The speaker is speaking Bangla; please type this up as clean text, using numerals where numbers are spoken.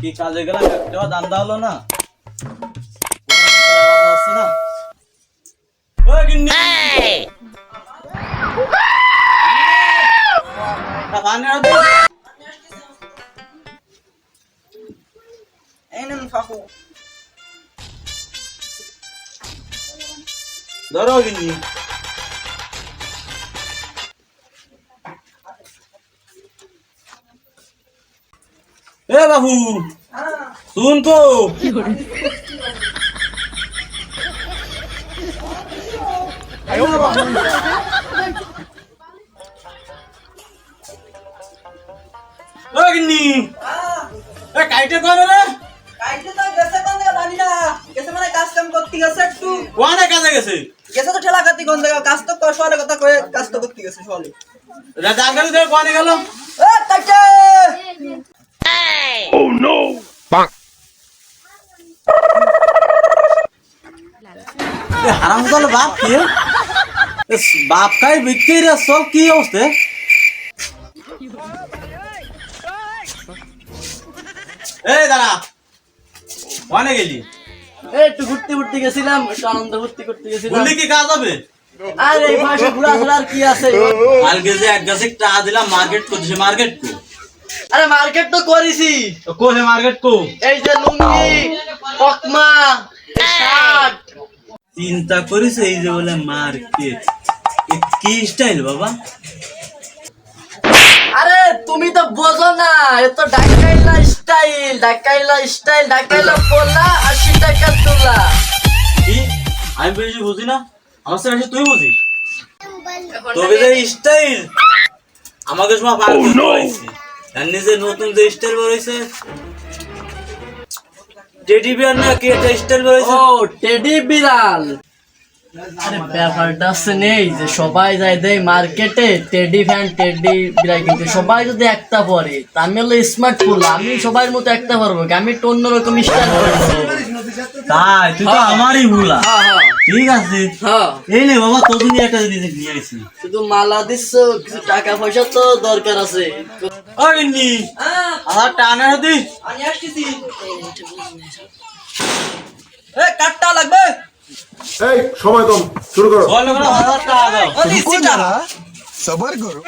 কি কাজে গেলাম একটা দান্দা হলো না না ওই গিন্নি পানি আনতে এই নেন ফাফু। ধরো গিন্নি এ বাবু শুন তো ও গিন্নি এ কাইটে করে রে কাইতে তো গেছে কোন জায়গা জানি না, গেছে মানে কাজ কাম করতে গেছে একটু, কোনে কাজে গেছে গেছে তো ঠেলা কাটি কোন জায়গা, কাজ তো সকালে কথা কয়ে কাজ তো করতে গেছে সকালে। রাজার গাড়ি ধরে কোনে গেল এ কাটে এ হারামজাদা বাপ কি এ বাপ কাই বিক্রি রে সব কি অবস্থা এই দাঁড়া কোনে গেলি একটু ঘুরতে ঘুরতে গেছিলাম, একটু আনন্দ ফুর্তি করতে গেছিলাম। বললি কি কাজ হবে আরে এই মাসে ঘোরা ছাড়া আর কি আছে? কালকে যে এক গাছে টাকা দিলাম মার্কেট করতেছে মার্কেট কো আরে মার্কেট তো করেছি, কোহে মার্কেট কো এই যে লুঙ্গি পকমা শার্ট। চিন্তা করিস এই যে বলে মার্কেট কি স্টাইল বাবা আরে তুমি তো বোঝো না, এ তো ঢাকাইলা স্টাইল, ঢাকাইলা স্টাইল, ঢাকাইলা পোলা 80 টাকা তোলা। কি আমি বেশি বুঝি না আমার সাথে তুই বুঝিস তবে যে স্টাইল আমাকে সময় পার করতে হয়েছে জানি যে নতুন যে স্টাইল বেরোইছে টেডি বিয়ার না কি একটা স্টাইল বেরোইছে ও টেডি বিড়াল। আরে ব্যাপারটা আছে নেই যে সবাই যায় দেয় মার্কেটে টেডি ফ্যান টেডি বিড়াল কিনতে, সবাই যদি একটা পরে তা আমি হলো স্মার্ট ফুল, আমি সবার মতো একটা পারবো, আমি একটু অন্যরকম স্টাইল করবো। তাই তুই তো আমারই ভুলা হ্যাঁ হ্যাঁ ঠিক আছে হ্যাঁ, এই নে বাবা তোর জন্য একটা জিনিস নিয়ে আসি শুধু মালা দিচ্ছ, কিছু টাকা পয়সা তো দরকার আছে। ওই নি আমার টানা হতি আমি আসতেছি। এ কাটটা লাগবে, এই সময় কম, শুরু করো। বল না 1000 টাকা দাও ও দিচ্ছি টাকা। सबर करो